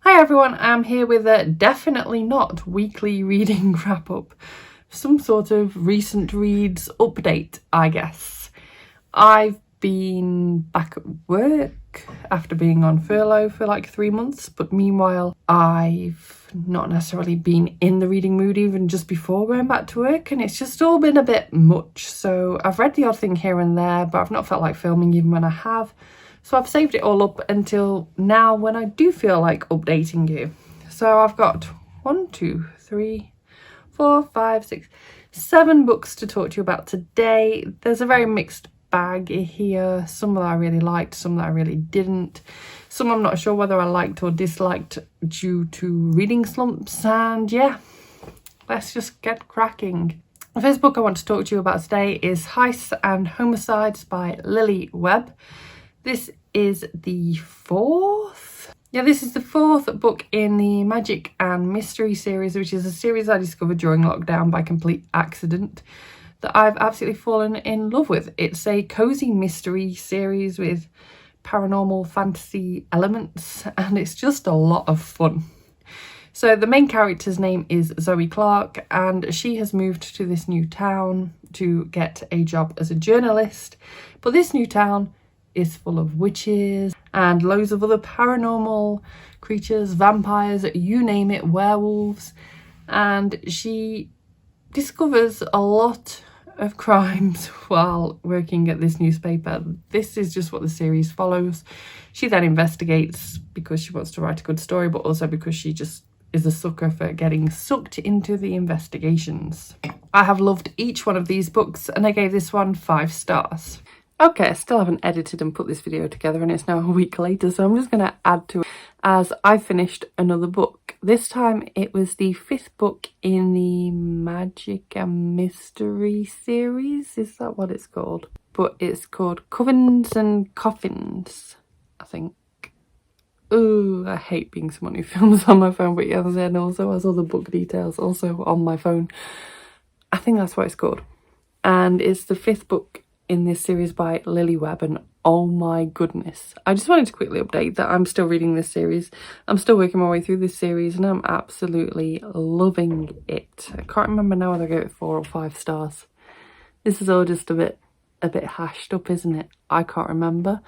Hi everyone, I'm here with a definitely not weekly reading wrap up. Some sort of recent reads update, I guess. I've been back at work after being on furlough for like 3 months, but meanwhile I've not necessarily been in the reading mood even just before going back to work, and it's just all been a bit much. So I've read the odd thing here and there, but I've not felt like filming even when I have. So I've saved it all up until now when I do feel like updating you. So I've got 7 books to talk to you about today. There's a very mixed bag here. Some that I really liked, some that I really didn't. Some I'm not sure whether I liked or disliked due to reading slumps. And yeah, let's just get cracking. The first book I want to talk to you about today is Heists and Homicides by Webb. This is the fourth book in the Magic and Mystery series, which is a series I discovered during lockdown by complete accident that I've absolutely fallen in love with. It's a cozy mystery series with paranormal fantasy elements, and it's just a lot of fun. So the main character's name is Zoe Clark, and she has moved to this new town to get a job as a journalist. But this new town is full of witches and loads of other paranormal creatures, vampires, you name it, werewolves. And she discovers a lot of crimes while working at this newspaper. This is just what the series follows. She then investigates because she wants to write a good story, but also because she just is a sucker for getting sucked into the investigations. I have loved each one of these books, and I gave this one 5 stars. Okay, I still haven't edited and put this video together, and it's now a week later, so I'm just going to add to it as I finished another book. This time it was the 5th book in the Magic and Mystery series. Is that what it's called? But it's called Covens and Coffins, I think. Oh, I hate being someone who films on my phone, but yes, and also has all the book details also on my phone. I think that's what it's called. And it's the 5th book in this series by Webb, and oh my goodness, I just wanted to quickly update that I'm still reading this series. I'm still working my way through this series, and I'm absolutely loving it. I can't remember now whether I gave it 4 or 5 stars. This is all just a bit hashed up, isn't it? I can't remember,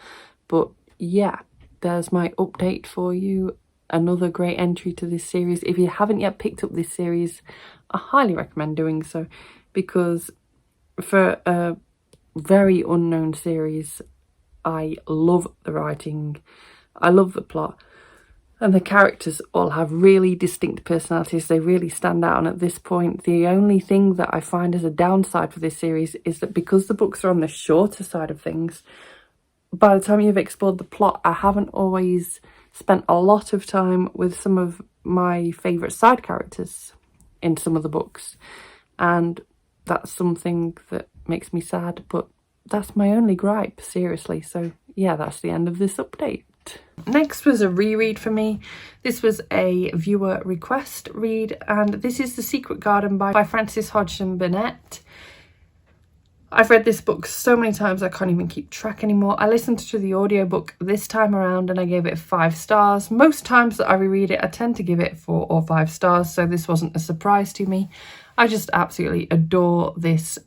but yeah, there's my update for you. Another great entry to this series. If you haven't yet picked up this series, I highly recommend doing so, because for a very unknown series, I love the writing, I love the plot, and the characters all have really distinct personalities. They really stand out, and at this point the only thing that I find as a downside for this series is that because the books are on the shorter side of things, by the time you've explored the plot, I haven't always spent a lot of time with some of my favourite side characters in some of the books, and that's something that makes me sad, but that's my only gripe, seriously. So yeah, that's the end of this update. Next was a reread for me. This was a viewer request read, and this is The Secret Garden by Frances Hodgson Burnett. I've read this book so many times I can't even keep track anymore. I listened to the audiobook this time around and I gave it 5 stars. Most times that I reread it, I tend to give it 4 or 5 stars, so this wasn't a surprise to me. I just absolutely adore this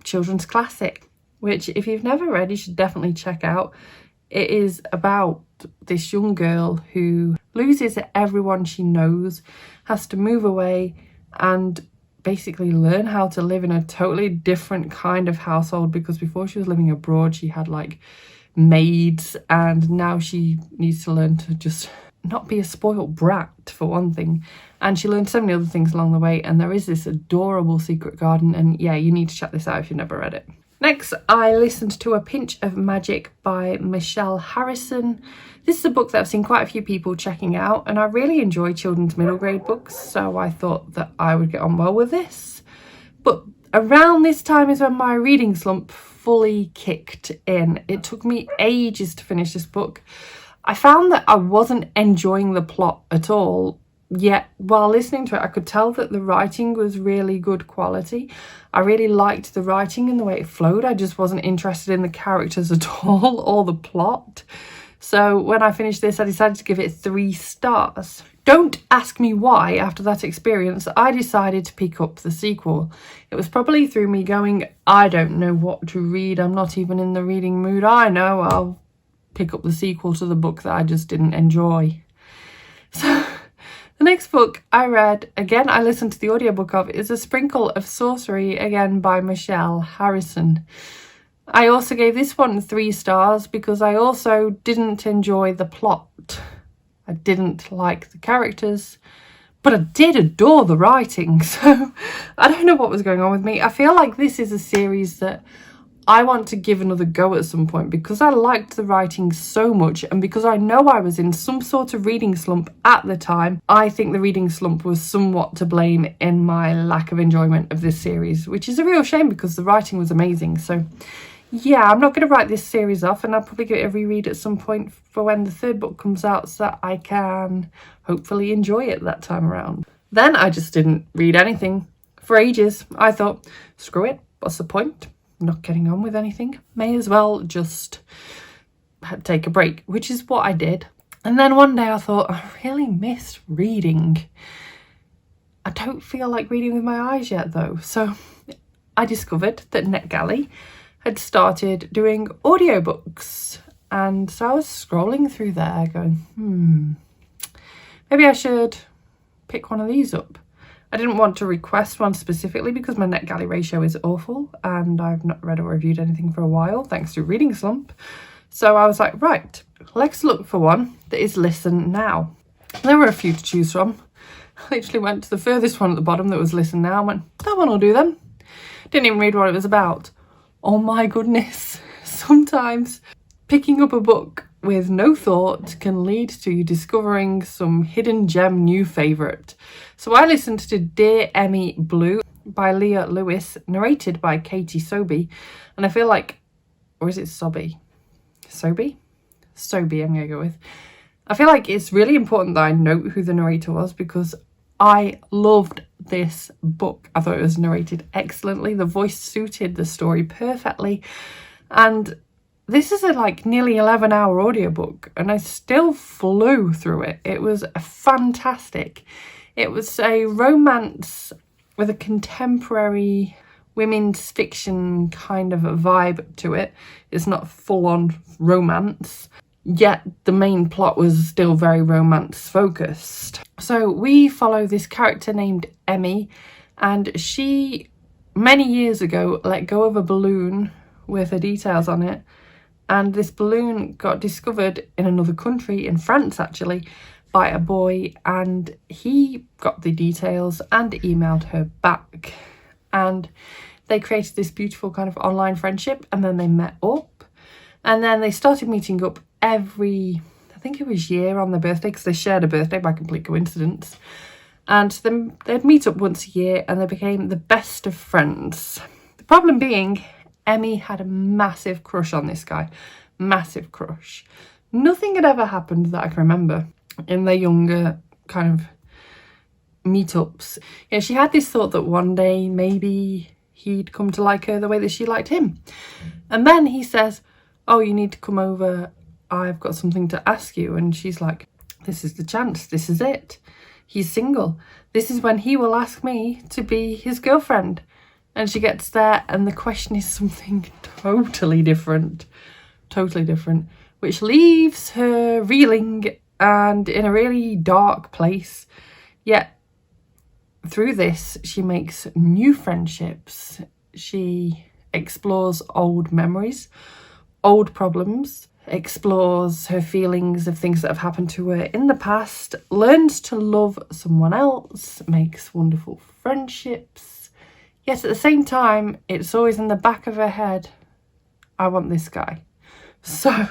children's classic, which if you've never read, you should definitely check out. It is about this young girl who loses everyone she knows, has to move away and basically learn how to live in a totally different kind of household, because before she was living abroad she had like maids, and now she needs to learn to just not be a spoiled brat, for one thing, and she learned so many other things along the way. And there is this adorable secret garden, and yeah, you need to check this out if you've never read it. Next, I listened to A Pinch of Magic by Michelle Harrison. This is a book that I've seen quite a few people checking out, and I really enjoy children's middle grade books, so I thought that I would get on well with this. But around this time is when my reading slump fully kicked in. It took me ages to finish this book. I found that I wasn't enjoying the plot at all, yet while listening to it I could tell that the writing was really good quality. I really liked the writing and the way it flowed. I just wasn't interested in the characters at all or the plot. So when I finished this, I decided to give it 3 stars. Don't ask me why, after that experience, I decided to pick up the sequel. It was probably through me going, I don't know what to read, I'm not even in the reading mood. I know, I'll pick up the sequel to the book that I just didn't enjoy. So the next book I read, again I listened to the audiobook of, is A Sprinkle of Sorcery, again by Michelle Harrison. I also gave this one 3 stars because I also didn't enjoy the plot. I didn't like the characters, but I did adore the writing. So I don't know what was going on with me. I feel like this is a series that I want to give another go at some point because I liked the writing so much, and because I know I was in some sort of reading slump at the time. I think the reading slump was somewhat to blame in my lack of enjoyment of this series, which is a real shame because the writing was amazing. So yeah, I'm not going to write this series off, and I'll probably give it a reread at some point for when the 3rd book comes out so that I can hopefully enjoy it that time around. Then I just didn't read anything for ages. I thought, screw it, what's the point? I'm not getting on with anything. May as well just take a break, which is what I did. And then one day I thought, I really missed reading. I don't feel like reading with my eyes yet though. So I discovered that NetGalley had started doing audiobooks, and so I was scrolling through there going, maybe I should pick one of these up. I didn't want to request one specifically because my NetGalley ratio is awful and I've not read or reviewed anything for a while thanks to reading slump. So I was like, right, let's look for one that is Listen Now. And there were a few to choose from. I literally went to the furthest one at the bottom that was Listen Now and went, that one will do then. Didn't even read what it was about. Oh my goodness, sometimes picking up a book with no thought can lead to you discovering some hidden gem new favourite. So I listened to Dear Emmy Blue by Leah Lewis, narrated by Katy Sobey, and I feel like, or is it Sobey? Sobey? Sobey, I'm going to go with. I feel like it's really important that I note who the narrator was because I loved this book. I thought it was narrated excellently. The voice suited the story perfectly. And this is a nearly 11-hour audiobook and I still flew through it. It was fantastic. It was a romance with a contemporary women's fiction kind of a vibe to it. It's not full-on romance, yet the main plot was still very romance focused. So we follow this character named Emmy, and she many years ago let go of a balloon with her details on it, and this balloon got discovered in another country, in France actually, by a boy, and he got the details and emailed her back, and they created this beautiful kind of online friendship, and then they met up, and then they started meeting up every, I think it was year on their birthday, because they shared a birthday by complete coincidence, and then they'd meet up once a year and they became the best of friends. The problem being, Emmy had a massive crush on this guy, massive crush. Nothing had ever happened that I can remember in their younger kind of meetups. Yeah, she had this thought that one day maybe he'd come to like her the way that she liked him. And then he says, oh, you need to come over, I've got something to ask you. And she's like, this is the chance, this is it. He's single. This is when he will ask me to be his girlfriend. And she gets there and the question is something totally different, which leaves her reeling and in a really dark place. Yet through this, she makes new friendships. She explores old memories, old problems, explores her feelings of things that have happened to her in the past, learns to love someone else, makes wonderful friendships. Yet at the same time, it's always in the back of her head, I want this guy. So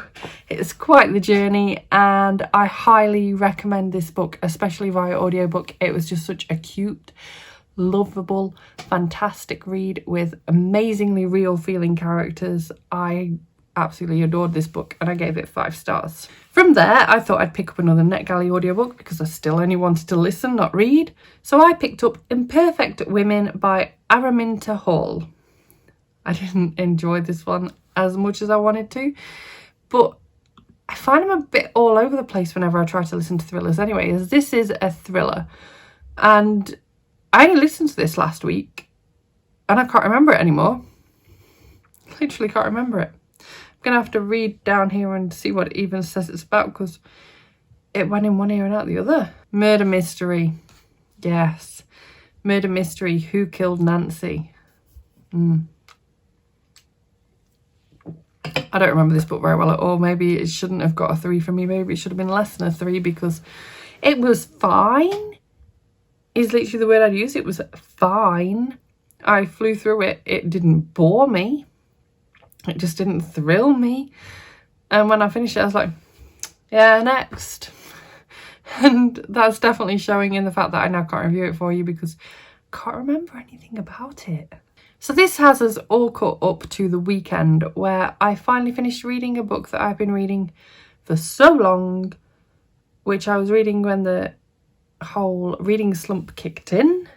it's quite the journey, and I highly recommend this book, especially via audiobook. It was just such a cute, lovable, fantastic read with amazingly real feeling characters. I absolutely adored this book and I gave it 5 stars. From there, I thought I'd pick up another NetGalley audiobook because I still only wanted to listen, not read. So I picked up Imperfect Women by Araminta Hall. I didn't enjoy this one as much as I wanted to, but I find I'm a bit all over the place whenever I try to listen to thrillers anyway, as this is a thriller. And I only listened to this last week and I can't remember it anymore. Literally can't remember it. I'm going to have to read down here and see what it even says it's about, because it went in one ear and out the other. Murder mystery. Yes. Murder mystery. Who killed Nancy? I don't remember this book very well at all. Maybe it shouldn't have got a 3 from me. Maybe it should have been less than a 3, because it was fine. Is literally the word I'd use. It was fine. I flew through it. It didn't bore me. It just didn't thrill me. And when I finished it, I was like, yeah, next. And that's definitely showing in the fact that I now can't review it for you, because I can't remember anything about it. So this has us all caught up to the weekend, where I finally finished reading a book that I've been reading for so long, which I was reading when the whole reading slump kicked in,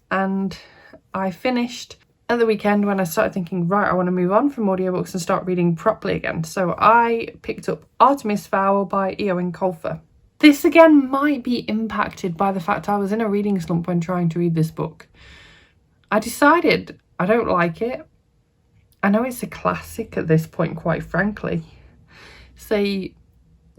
and I finished at the weekend when I started thinking, right, I want to move on from audiobooks and start reading properly again. So I picked up Artemis Fowl by Eoin Colfer. This again might be impacted by the fact I was in a reading slump when trying to read this book. I decided I don't like it. I know it's a classic at this point, quite frankly. Say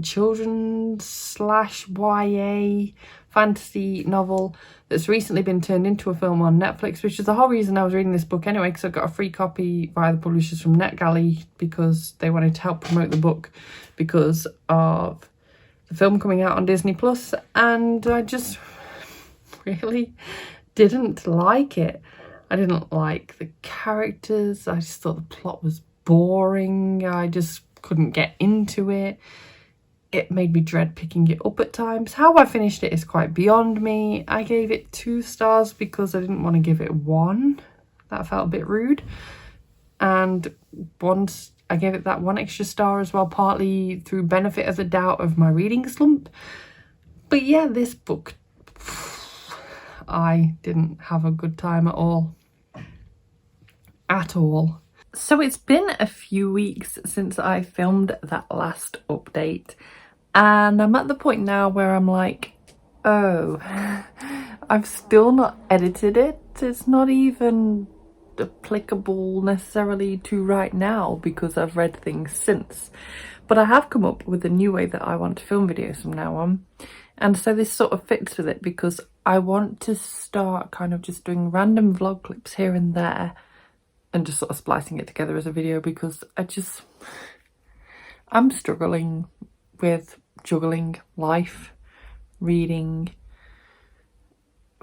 children's / YA fantasy novel that's recently been turned into a film on Netflix, which is the whole reason I was reading this book anyway, because I got a free copy via the publishers from NetGalley, because they wanted to help promote the book because of the film coming out on Disney Plus, and I just really didn't like it. I didn't like the characters. I just thought the plot was boring. I just couldn't get into it. It made me dread picking it up at times. How I finished it is quite beyond me. I gave it 2 stars because I didn't want to give it 1. That felt a bit rude. And once I gave it that 1 extra star as well, partly through benefit of the doubt of my reading slump. But yeah, this book, I didn't have a good time at all. At all. So it's been a few weeks since I filmed that last update, and I'm at the point now where I'm like, oh, I've still not edited it. It's not even applicable necessarily to right now because I've read things since. But I have come up with a new way that I want to film videos from now on. And so this sort of fits with it, because I want to start kind of just doing random vlog clips here and there and just sort of splicing it together as a video, because I'm struggling with juggling life, reading,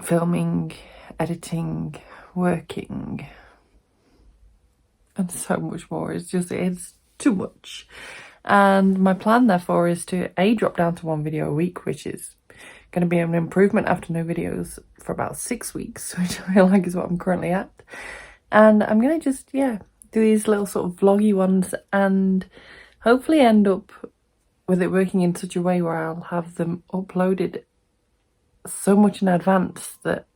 filming, editing, working, and so much more. It's too much. And my plan therefore is to drop down to 1 video a week, which is going to be an improvement after no videos for about 6 weeks, which I feel like is what I'm currently at. And I'm going to just, do these little sort of vloggy ones and hopefully end up with it working in such a way where I'll have them uploaded so much in advance that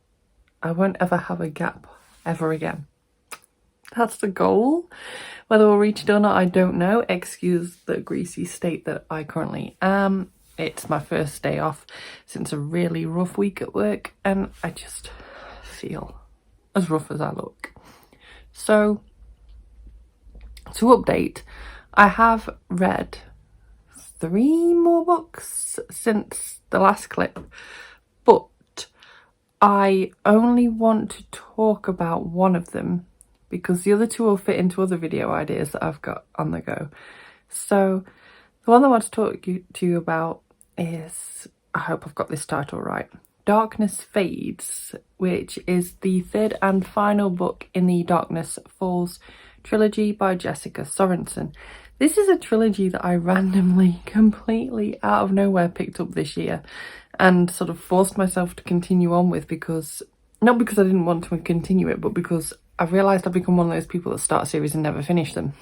I won't ever have a gap ever again. That's the goal. Whether we'll reach it or not, I don't know. Excuse the greasy state that I currently am. It's my first day off since a really rough week at work, and I just feel as rough as I look. So, to update, I have read 3 more books since the last clip, but I only want to talk about one of them because the other 2 will fit into other video ideas that I've got on the go. So the one I want to talk to you about is, I hope I've got this title right, Darkness Fades, which is the 3rd and final book in the Darkness Falls trilogy by Jessica Sorensen. This is a trilogy that I randomly, completely out of nowhere picked up this year and sort of forced myself to continue on with, because, not because I didn't want to continue it, but because I've realised I've become one of those people that start a series and never finish them.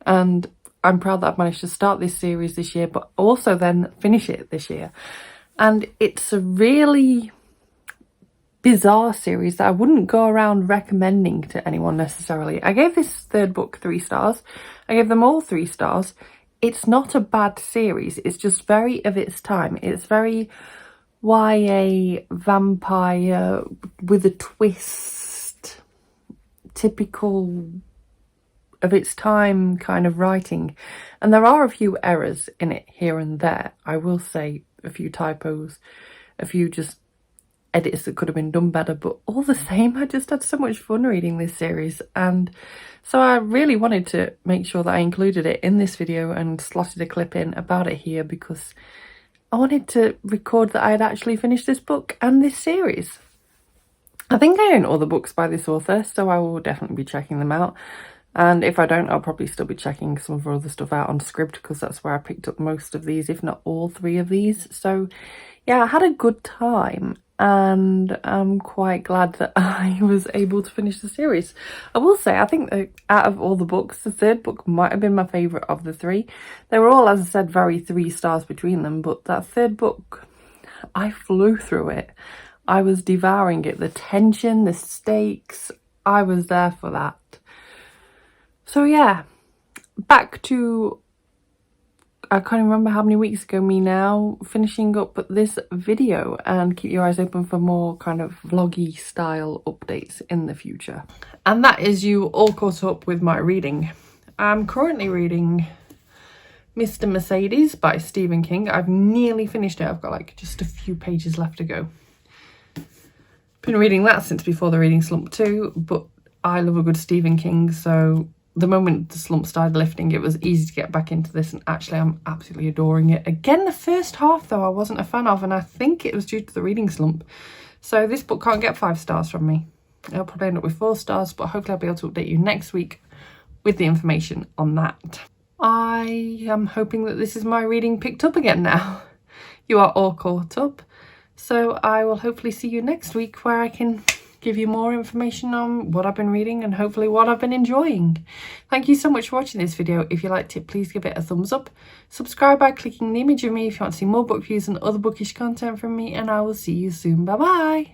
And I'm proud that I've managed to start this series this year, but also then finish it this year. And it's a really bizarre series that I wouldn't go around recommending to anyone necessarily. I gave this 3rd book 3 stars. I gave them all 3 stars. it's not a bad series, it's just very of its time. It's very YA vampire with a twist, typical of its time kind of writing. And there are a few errors in it here and there. I will say a few typos, a few just edits that could have been done better, but all the same, I just had so much fun reading this series. And so I really wanted to make sure that I included it in this video and slotted a clip in about it here, because I wanted to record that I had actually finished this book and this series. I think I own all the books by this author, so I will definitely be checking them out. And if I don't, I'll probably still be checking some of her other stuff out on Scribd, because that's where I picked up most of these, if not all 3 of these. So yeah, I had a good time, and I'm quite glad that I was able to finish the series. I will say, I think that out of all the books, the 3rd book might have been my favourite of the 3. They were all, as I said, very 3 stars between them, but that 3rd book, I flew through it. I was devouring it. The tension, the stakes, I was there for that. So yeah, back to, I can't remember how many weeks ago me now, finishing up this video, and keep your eyes open for more kind of vloggy style updates in the future. And that is you all caught up with my reading. I'm currently reading Mr. Mercedes by Stephen King. I've nearly finished it. I've got like just a few pages left to go. Been reading that since before the reading slump too, but I love a good Stephen King, so the moment the slump started lifting, it was easy to get back into this, and actually I'm absolutely adoring it. Again, the first half though I wasn't a fan of, and I think it was due to the reading slump. So this book can't get 5 stars from me. It'll probably end up with 4 stars, but hopefully I'll be able to update you next week with the information on that. I am hoping that this is my reading picked up again now. You are all caught up. So I will hopefully see you next week, where I can give you more information on what I've been reading and hopefully what I've been enjoying. Thank you so much for watching this video. If you liked it, please give it a thumbs up. Subscribe by clicking the image of me if you want to see more book reviews and other bookish content from me, and I will see you soon. Bye bye.